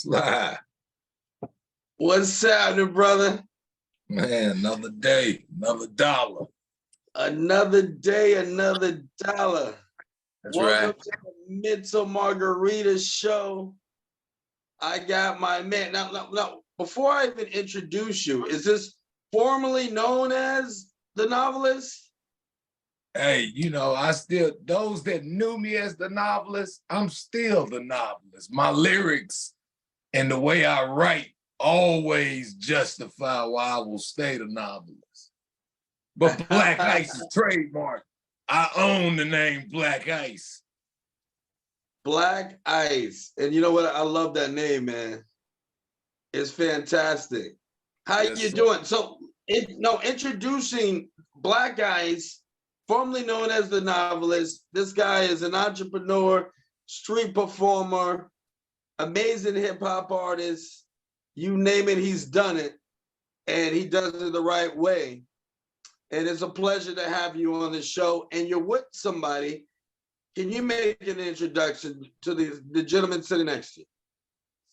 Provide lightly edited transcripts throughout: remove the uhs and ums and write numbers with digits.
Sly. What's happening, brother? Man, another day, another dollar. Another day, another dollar. That's Welcome right. to the Mental Margarita show. I got my man. Now, before I even introduce you, is this formally known as the novelist? Hey, those that knew me as the novelist, I'm still the novelist. My lyrics and the way I write always justify why I will stay the novelist. But Black Ice is trademark. I own the name Black Ice. Black Ice. And you know what? I love that name, man. It's fantastic. How Yes, you sir. doing? So, introducing Black Ice, formerly known as the novelist. This guy is an entrepreneur, street performer, amazing hip hop artist. You name it, he's done it, and he does it the right way. And it's a pleasure to have you on the show. And you're with somebody. Can you make an introduction to the gentleman sitting next to you?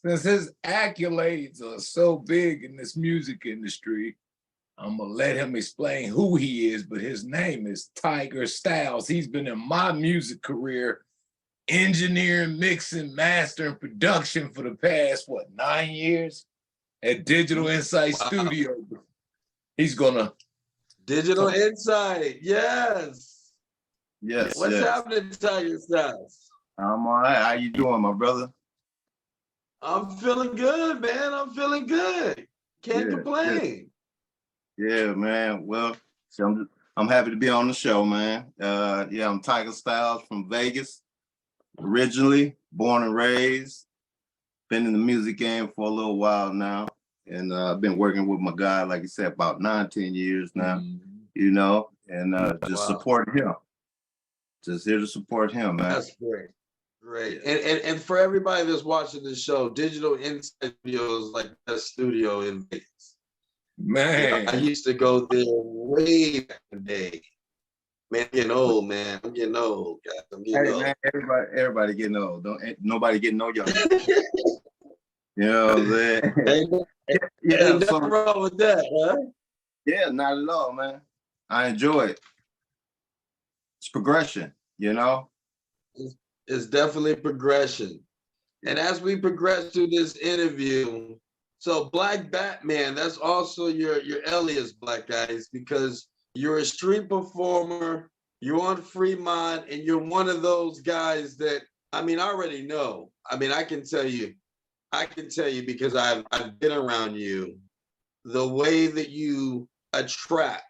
Since his accolades are so big in this music industry, I'm gonna let him explain who he is, but his name is Tiger Styles. He's been in my music career, engineering, mixing, mastering, production for the past, 9 years at Digital Insight Studio. He's gonna Digital Insight, yes. Yes. What's happening, Tiger Styles? I'm all right. How you doing, my brother? I'm feeling good, man. I'm feeling good. Can't complain. Yeah, man. Well, so I'm happy to be on the show, man. I'm Tiger Styles from Vegas, originally born and raised. Been in the music game for a little while now, and I've been working with my guy, like you said, about 9-10 years now. Just supporting him. Just here to support him, man. That's great. Great. And for everybody that's watching the show, Digital Insight Studio is like the studio in Vegas. Man. I used to go there way back in the day. Man, I'm getting old, man. I'm getting old, guys. I'm getting old. Man, everybody getting old. Nobody getting no younger. You know what I'm saying? Ain't nothing wrong with that, huh? Yeah, not at all, man. I enjoy it. It's progression, you know? It's definitely progression. And as we progress through this interview, so Black Batman, that's also your alias, Black Ice, because you're a street performer, you're on Fremont, and you're one of those guys that, I already know. I can tell you because I've been around you, the way that you attract,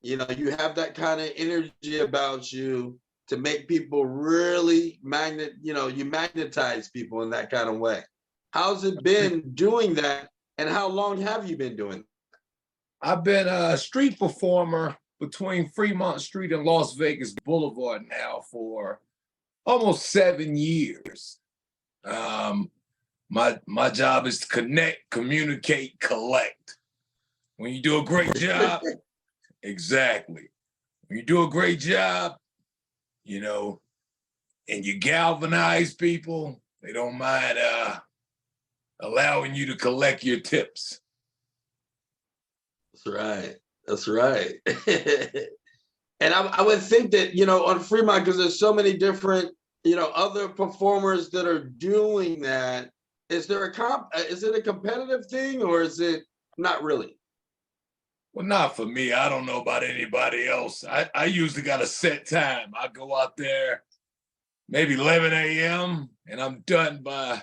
you have that kind of energy about you to make people really you magnetize people in that kind of way. How's it been doing that, and how long have you been doing that? I've been a street performer between Fremont Street and Las Vegas Boulevard now for almost 7 years. My job is to connect, communicate, collect. When you do a great job, exactly. When you do a great job, and you galvanize people, they don't mind allowing you to collect your tips. That's right. And I would think that, on Fremont, because there's so many different, other performers that are doing that, is it a competitive thing, or is it not really? Well, not for me. I don't know about anybody else. I usually got a set time. I go out there maybe 11 a.m. and I'm done by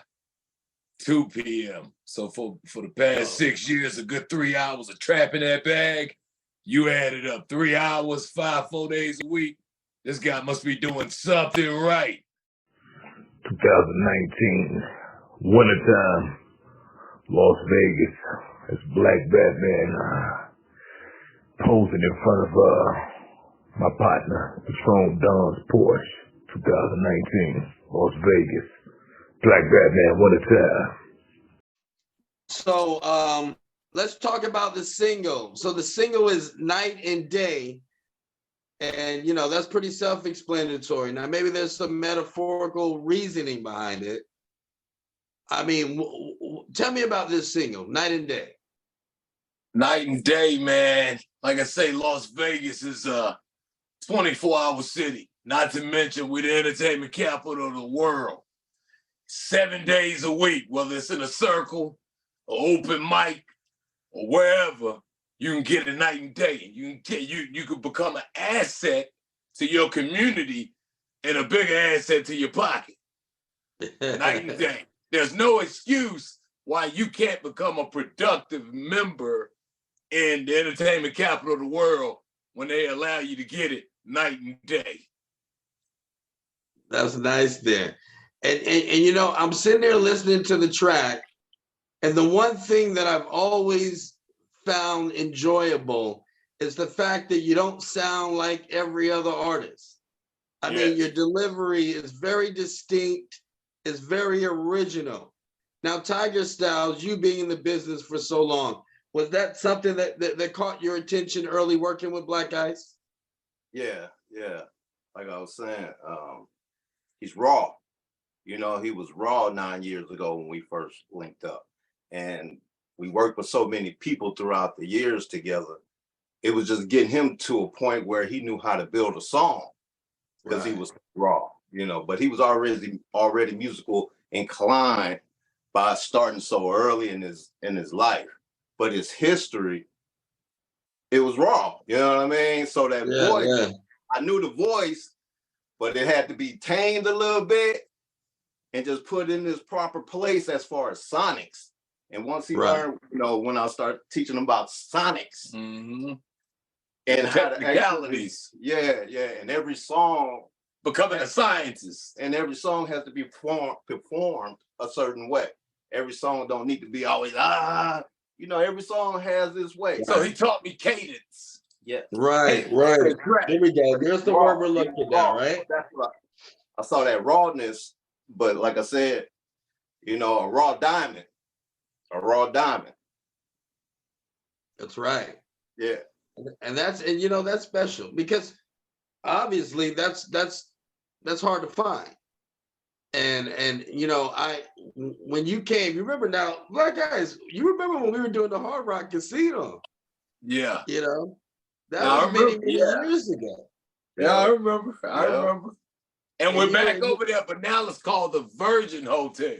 2 p.m. So for the past 6 years, a good 3 hours of trapping that bag, you added up 3 hours, 4 days a week. This guy must be doing something right. 2019, wintertime, Las Vegas. It's Black Batman posing in front of my partner, Patron Don's Porsche. 2019, Las Vegas. Black Batman, wintertime. So let's talk about the single. So the single is Night and Day. And, that's pretty self-explanatory. Now, maybe there's some metaphorical reasoning behind it. tell me about this single, Night and Day. Night and day, man. Like I say, Las Vegas is a 24-hour city. Not to mention we're the entertainment capital of the world. 7 days a week, whether it's in a circle, or open mic, or wherever, you can get a night and day. You can become an asset to your community and a bigger asset to your pocket. Night and day. There's no excuse why you can't become a productive member in the entertainment capital of the world when they allow you to get it night and day. That's nice there. And you know, I'm sitting there listening to the track, and the one thing that I've always found enjoyable is the fact that you don't sound like every other artist. I mean, your delivery is very distinct, it's very original. Now, Tiger Styles, you being in the business for so long, was that something that caught your attention early working with Black Ice? Yeah. Like I was saying, he's raw. You know, he was raw 9 years ago when we first linked up. And we worked with so many people throughout the years together. It was just getting him to a point where he knew how to build a song because he was raw, you know, but he was already musical inclined by starting so early in his life. But his history, it was raw, you know what I mean? So that voice, I knew the voice, but it had to be tamed a little bit and just put in this proper place as far as sonics. And once he learned, you know, when I started teaching him about sonics and how to technicalities. And every song becoming a scientist. And every song has to be performed a certain way. Every song don't need to be always you know, every song has its way. So he taught me cadence. Yeah. Right. There we go. There's the word we're looking at, right? That's right. I saw that rawness, but like I said, you know, a raw diamond. That's right. Yeah. And you know, that's special because obviously that's hard to find. And you know, when you came, you remember now, Black Guys, you remember when we were doing the Hard Rock Casino? Yeah. You know, that was many years ago. Yeah, I remember. I remember. And we're back over there, but now it's called the Virgin Hotel.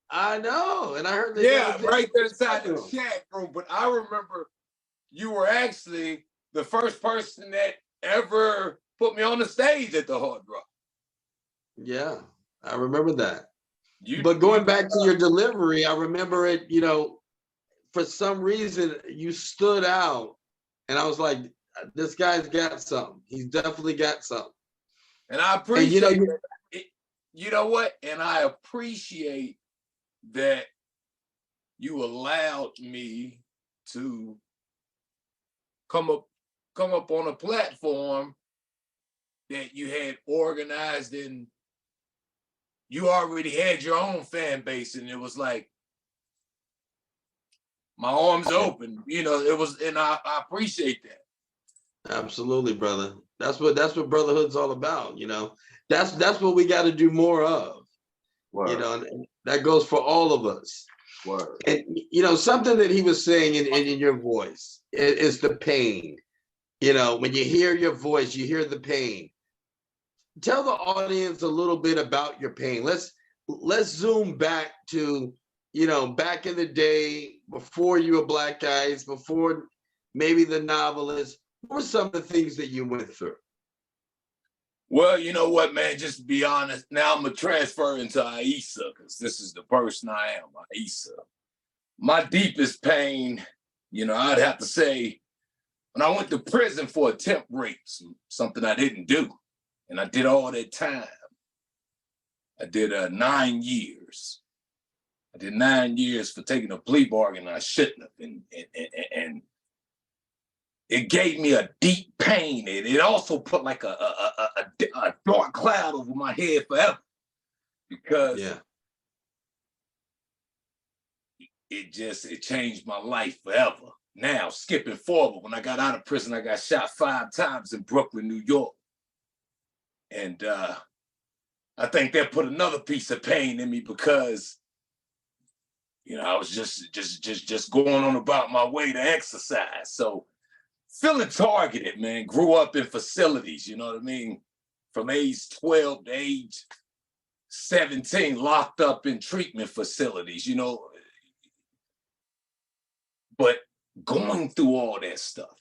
I know. And I heard that. Right there inside the chat room. But I remember you were actually the first person that ever put me on the stage at the Hard Rock. Yeah, I remember that. But going back to your delivery, I remember it, you know, for some reason you stood out and I was like, this guy's got something. He's definitely got something. And I appreciate it. You know what? And I appreciate that you allowed me to come up on a platform that you had organized and you already had your own fan base, and it was like my arms open, you know. It was, and I appreciate that. Absolutely, brother. That's what brotherhood's all about, you know. That's what we got to do more of. Word. You know, and that goes for all of us. Word. And you know, something that he was saying in your voice is the pain. You know, when you hear your voice, you hear the pain. Tell the audience a little bit about your pain. Let's zoom back to, you know, back in the day before you were Black Guys, before maybe the novelist. What were some of the things that you went through? Well, you know what, man, just to be honest, now I'm going to transfer into Aisa because this is the person I am, Aisa. My deepest pain, you know, I'd have to say, when I went to prison for attempt rape, something I didn't do, and I did all that time. I did 9 years. I did 9 years for taking a plea bargain I shouldn't have, and it gave me a deep pain. It also put like a dark cloud over my head forever because it changed my life forever. Now, skipping forward, when I got out of prison, I got shot 5 times in Brooklyn, New York. And I think that put another piece of pain in me because I was just going on about my way to exercise. So feeling targeted, man. Grew up in facilities, you know what I mean? From age 12 to age 17, locked up in treatment facilities, But going through all that stuff,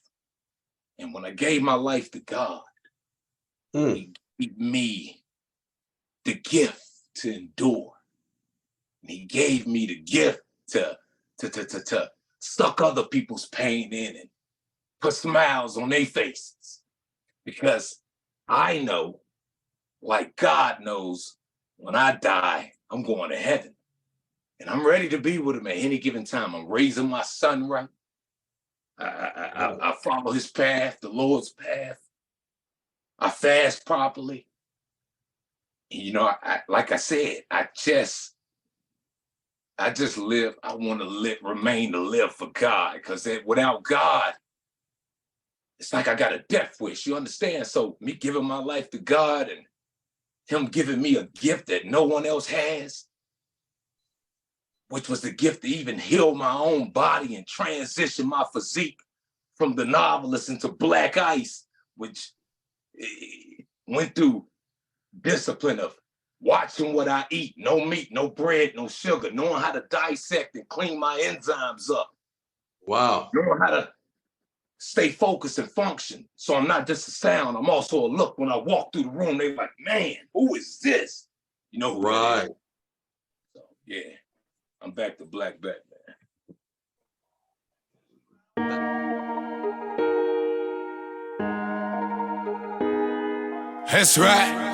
and when I gave my life to God, He gave me the gift to endure. And He gave me the gift to suck other people's pain in and put smiles on their faces. Because I know, like God knows, when I die, I'm going to heaven. And I'm ready to be with Him at any given time. I'm raising my son right. I follow His path, the Lord's path. I fast properly. And, like I said, I just live. I want to remain to live for God, because without God, it's like I got a death wish. You understand? So me giving my life to God and Him giving me a gift that no one else has, which was the gift to even heal my own body and transition my physique from the novelist into black ice, which went through discipline of watching what I eat, no meat, no bread, no sugar, knowing how to dissect and clean my enzymes up. Wow. Knowing how to stay focused and function. So I'm not just a sound, I'm also a look. When I walk through the room, they're like, man, who is this? You know who Right. it is. So yeah, I'm back to Black Bat, man. That's right.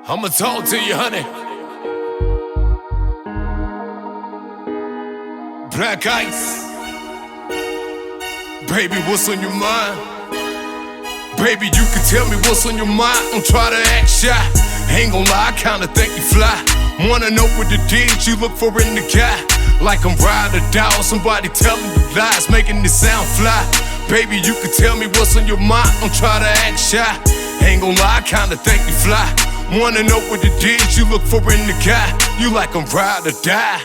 I'ma talk to you, honey. Black ice. Baby, what's on your mind? Baby, you can tell me what's on your mind. Don't try to act shy. Ain't gon' lie, I kinda think you fly. Wanna know what the deeds you look for in the guy. Like I'm ride or die, or somebody telling you lies, making it sound fly. Baby, you can tell me what's on your mind. Don't try to act shy. Ain't gon' lie, I kinda think you fly. Wanna know what the deeds you look for in the guy. You like I'm ride or die.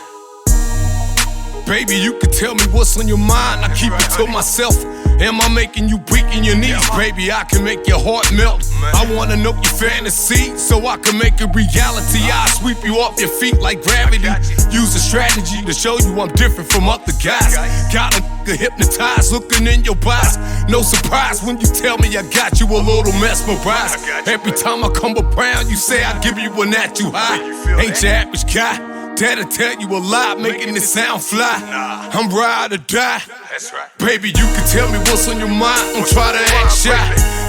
Baby, you can tell me what's on your mind. I keep it to myself. Am I making you weak in your knees? Baby, I can make your heart melt. I wanna know your fantasy, so I can make it reality. I sweep you off your feet like gravity. Use a strategy to show you I'm different from other guys. Got a nigga hypnotized, looking in your eyes. No surprise when you tell me I got you a little mesmerized. Every time I come around, you say I give you a natural high. Ain't your average guy. That'll tell you a lie, making it sound fly. I'm ride or die. That's right. Baby, you can tell me what's on your mind. Don't try to act shy.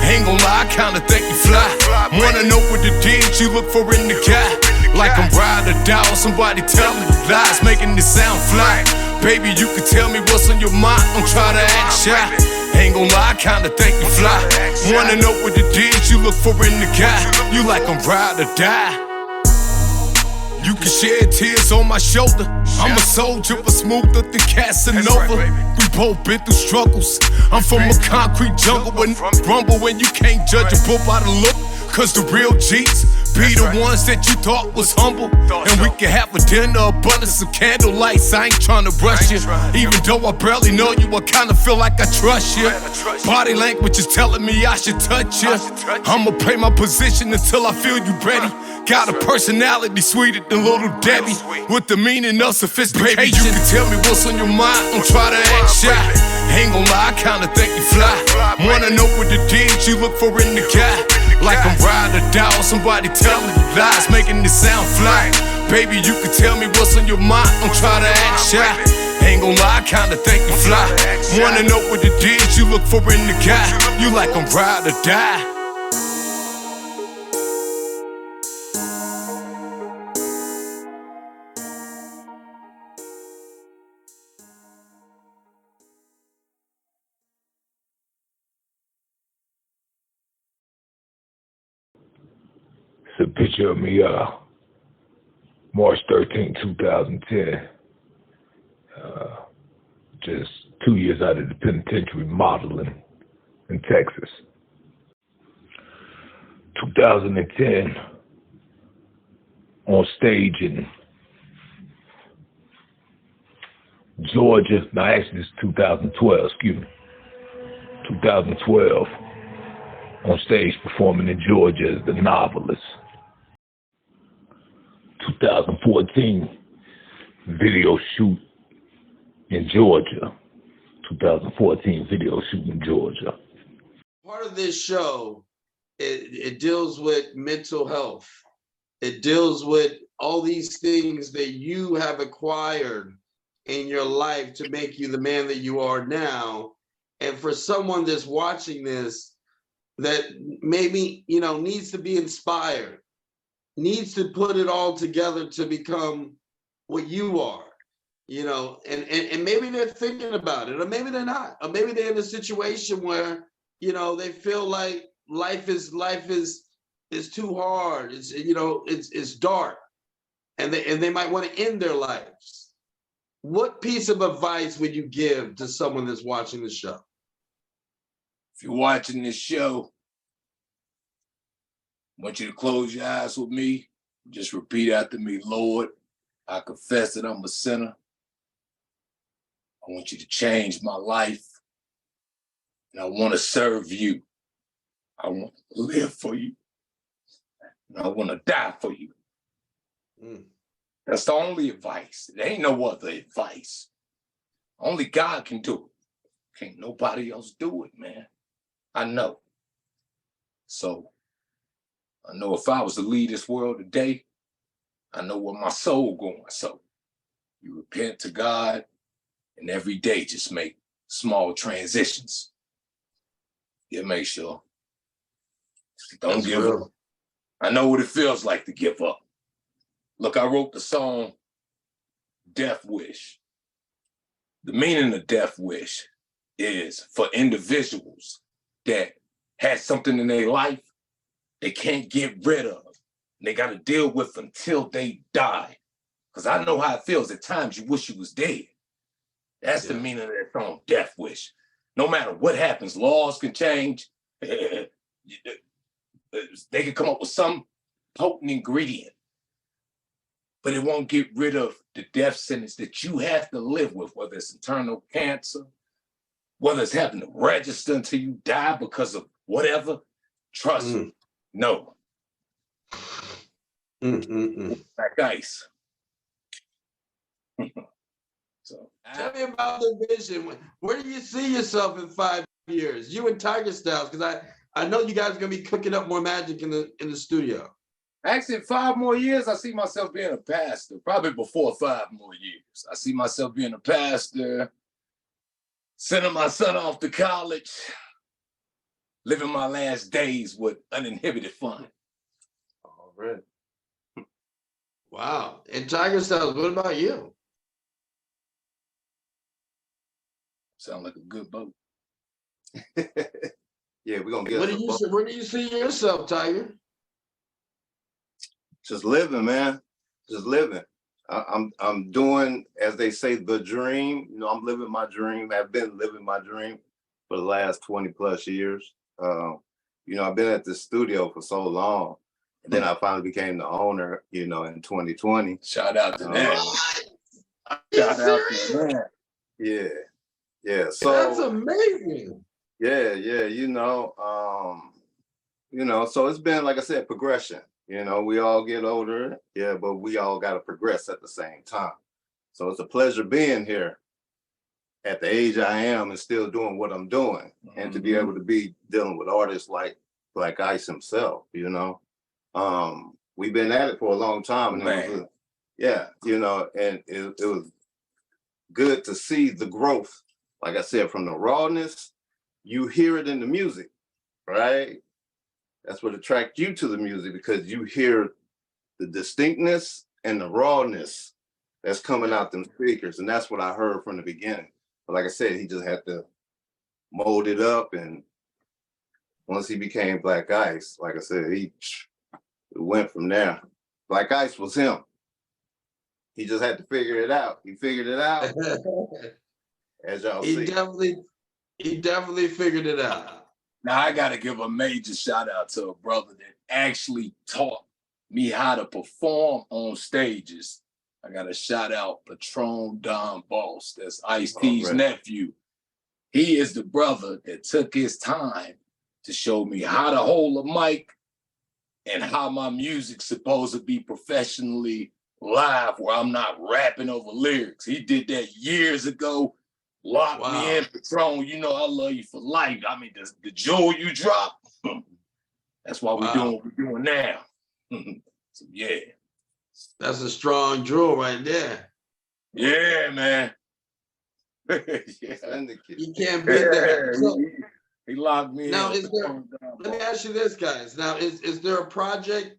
Ain't gon' lie, I kinda think you fly. Wanna know what the deeds you look for in the guy. Like I'm ride or die, or somebody telling you lies, making it sound fly. Baby, you can tell me what's on your mind. Don't try to act shy. Ain't gon' lie, I kinda think you fly. Wanna know what the deeds you look for in the guy. You like I'm ride or die. You can shed tears on my shoulder. I'm a soldier, but smoother than Casanova. We both been through struggles. I'm from a concrete jungle when rumble when you can't judge a book by the look. Cause the real G's be the ones that you thought was humble. And we can have a dinner, abundance of candlelights. I ain't trying to rush you. Even though I barely know you, I kinda feel like I trust you. Body language is telling me I should touch you. I'ma play my position until I feel you ready. Got a personality sweeter than Little Debbie, with the meaning of sophistication. Baby, you can tell me what's on your mind. Don't try to act shy. Ain't gon' lie, I kinda think you fly. Wanna know what the deeds you look for in the guy. Like I'm ride or die, or somebody telling you lies, making it sound fly. Baby, you can tell me what's on your mind. Don't try to act shy. Ain't gon' lie, I kinda think you fly. Wanna know what the deeds you look for in the guy. You like I'm ride or die. It's a picture of me, March 13, 2010. Just 2 years out of the penitentiary modeling in Texas. 2010, on stage in Georgia. No, actually, it's 2012, excuse me. 2012, on stage performing in Georgia as the novelist. 2014, video shoot in Georgia. 2014 video shoot in Georgia. Part of this show, it deals with mental health. It deals with all these things that you have acquired in your life to make you the man that you are now. And for someone that's watching this, that maybe, you know, needs to be inspired, needs to put it all together to become what you are, you know, and maybe they're thinking about it, or maybe they're not, or maybe they're in a situation where, you know, they feel like life is too hard. It's, you know, it's dark, and they might want to end their lives. What piece of advice would you give to someone that's watching the show? If you're watching this show, I want you to close your eyes with me. Just repeat after me. Lord, I confess that I'm a sinner. I want you to change my life. And I want to serve you. I want to live for you. And I want to die for you. That's the only advice. There ain't no other advice. Only God can do it. Can't nobody else do it, man. I know. So I know if I was to leave this world today, I know where my soul going. So you repent to God, and every day just make small transitions. Yeah, make sure. Don't That's give real. up. I know what it feels like to give up. Look, I wrote the song Death Wish. The meaning of Death Wish is for individuals that had something in their life they can't get rid of. They got to deal with until they die. Because I know how it feels. At times you wish you was dead. That's the meaning of that song, Death Wish. No matter what happens, laws can change. They can come up with some potent ingredient, but it won't get rid of the death sentence that you have to live with, whether it's internal cancer, whether it's having to register until you die because of whatever. Trust me, no. Like ice. So tell me about the vision. Where do you see yourself in 5 years? You and Tiger Styles, because I know you guys are gonna be cooking up more magic in the studio. Actually, 5 more years, I see myself being a pastor. Probably before 5 more years. I see myself being a pastor, sending my son off to college, living my last days with uninhibited fun. All right. Wow. And Tiger Styles, what about you? Sound like a good boat. Yeah, we're gonna get Where do you see yourself, Tiger? just living, man. Just living. I'm doing, as they say, the dream. You know, I'm living my dream. I've been living my dream for the last 20 plus years. You know, I've been at this studio for so long. And then I finally became the owner, you know, in 2020. Shout out to that. Shout out to that. Yeah. Yeah. So that's amazing. Yeah, you know, so it's been, like I said, progression. You know, we all get older, yeah, but we all got to progress at the same time. So it's a pleasure being here at the age I am and still doing what I'm doing, and to be able to be dealing with artists like Black Ice himself, you know. We've been at it for a long time, and it was you know, and it was good to see the growth. Like I said, from the rawness, you hear it in the music, right? That's what attracts you to the music, because you hear the distinctness and the rawness that's coming out them speakers. And that's what I heard from the beginning. But like I said, he just had to mold it up. And once he became Black Ice, like I said, he went from there. Black Ice was him. He just had to figure it out. He figured it out. As y'all see. He definitely figured it out. Now I gotta give a major shout out to a brother that actually taught me how to perform on stages. I got to shout out Patron Don Boss. That's Ice-T's nephew. He is the brother that took his time to show me how to hold a mic and how my music's supposed to be professionally live, where I'm not rapping over lyrics. He did that years ago. Locked me in, Patron. You know I love you for life. I mean, the jewel you drop, that's why we're doing what we're doing now. So yeah. That's a strong jewel right there. Yeah, man. Yeah. You can't beat that. So, he locked me now, in. Let me ask you this, guys. Now, is there a project?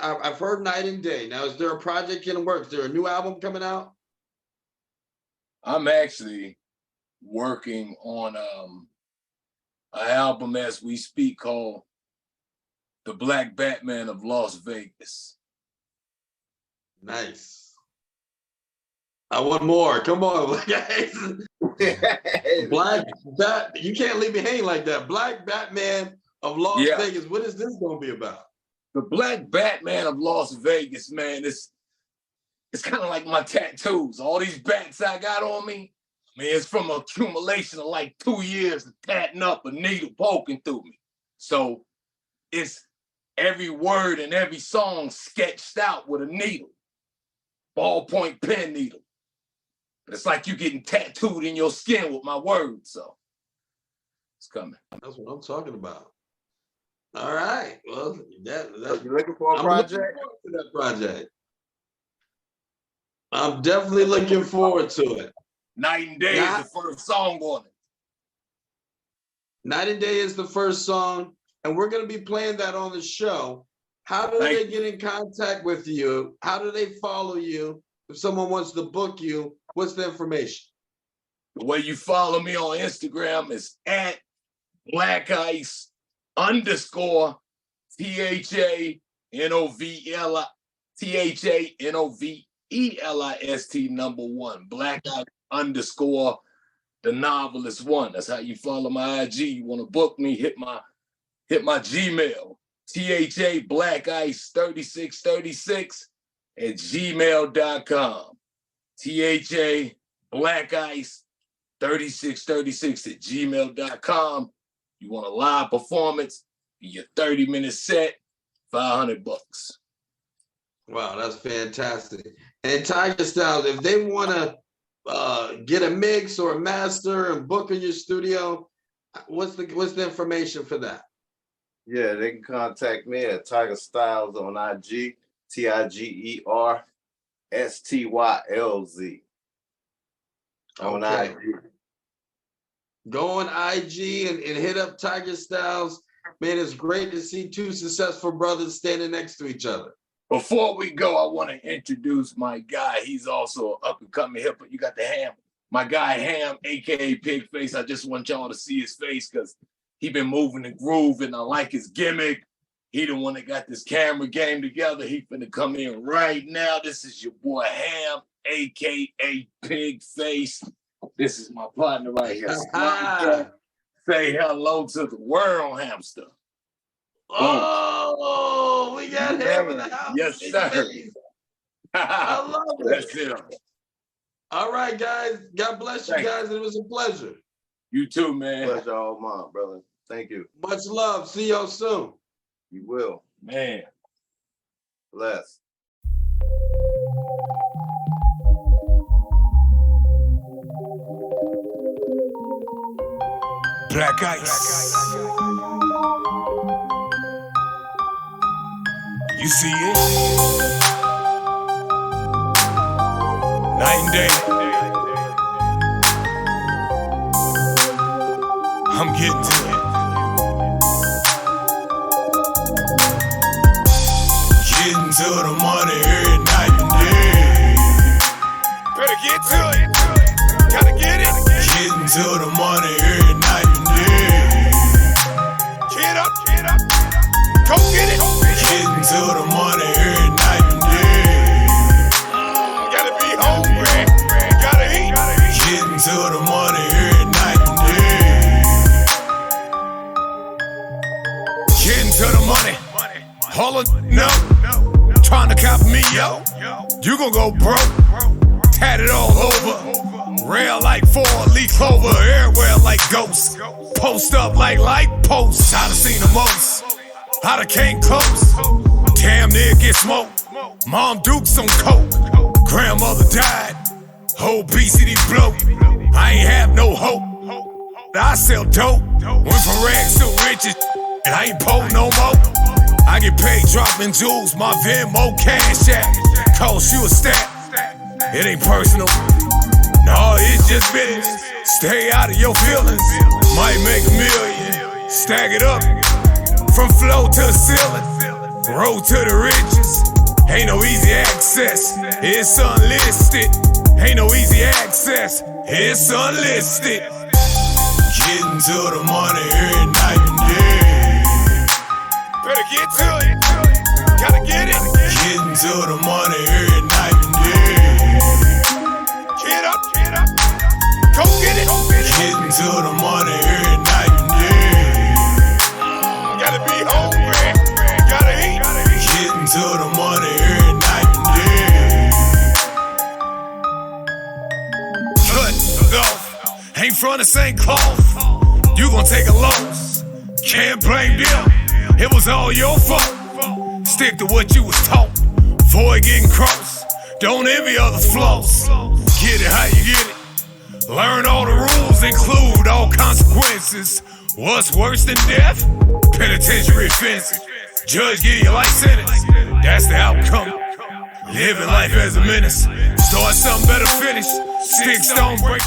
I've heard Night and Day. Now, is there a project in the works? Is there a new album coming out? I'm actually working on an album as we speak called The Black Batman of Las Vegas. Nice. I want more. Come on, guys. Black Bat. You can't leave me hanging like that. Black Batman of Las Vegas. What is this going to be about? The Black Batman of Las Vegas, man. It's kind of like my tattoos. All these bats I got on me, I mean, it's from an accumulation of like 2 years of tatting up a needle poking through me. So it's every word and every song sketched out with a needle. Ballpoint pen needle. But it's like you getting tattooed in your skin with my words, so it's coming. That's what I'm talking about. All right. Well, So you looking for a project? I'm looking forward to that project. I'm definitely looking forward to it. Night and Day is the first song on it. Night and Day is the first song, and we're going to be playing that on the show. How do they get in contact with you? How do they follow you? If someone wants to book you, what's the information? The way you follow me on Instagram is at @blackice_THANOVLIST #1. Black Ice _ the novelist 1. That's how you follow my IG. You want to book me, hit my Gmail. THA Black Ice 3636 @gmail.com. THA Black Ice 3636 @gmail.com. You want a live performance, your 30-minute set, $500. Wow, that's fantastic. And Tiger Styles, if they want to get a mix or a master and book in your studio, what's the information for that? Yeah, they can contact me at Tiger Styles on IG, TIGERSTYLZ. On IG. Go on IG and hit up Tiger Styles. Man, it's great to see two successful brothers standing next to each other. Before we go, I want to introduce my guy. He's also up-and-coming hip, but you got the Ham. My guy Ham, aka Pigface. I just want y'all to see his face because he been moving and grooving. I like his gimmick. He the one that got this camera game together. He finna come in right now. This is your boy Ham, aka Pigface. This is my partner right here. Say hello to the world, Hamster. Oh, we got Ham in the house. Yes, sir. I love it. That's it. All right, guys. God bless you guys. It was a pleasure. You too, man. Pleasure all mine, brother. Thank you. Much love. See y'all soon. You will. Man. Bless. Black Ice. You see it? Night and day. I'm getting to it. Getting to the money every night and day. Better get to it. Gotta get it. Getting to the money every night and day. Get up, get up. Go get it. Getting to the money every night and day. Gotta be hungry. Gotta eat. Getting to the money every night and day. Getting to the money. Hold on, no. trying to copy me, yo. You gon' go broke. Tatted all over. Rail like 4-leaf clover. Everywhere like ghosts. Post up like light posts. I done seen the most. I done came close. Damn near get smoked. Mom Duke's on coke. Grandmother died. Obesity blow. I ain't have no hope. I sell dope. Went from rags to riches. And I ain't poor no more. I get paid dropping jewels. My Venmo cash app. Cost you a stack. It ain't personal. No, it's just business. Stay out of your feelings. Might make $1 million. Stack it up. From floor to the ceiling. Road to the riches. Ain't no easy access. It's unlisted. Ain't no easy access. It's unlisted. Getting to the money every night and day. Better get to it. Gotta get it. Getting to the money every night and day. Get up, get up. Go get it. Getting to the money every night and day. Gotta be hungry. Gotta eat. Getting to the money every night and day. Cut off. Ain't from the same cloth. You gon' take a loss. Can't blame them. It was all your fault. Stick to what you was taught. Avoid getting cross. Don't envy others' flaws. Get it how you get it. Learn all the rules, include all consequences. What's worse than death? Penitentiary offenses. Judge give you life sentence. That's the outcome. Living life as a menace. Start something better, finish. Sticks don't break.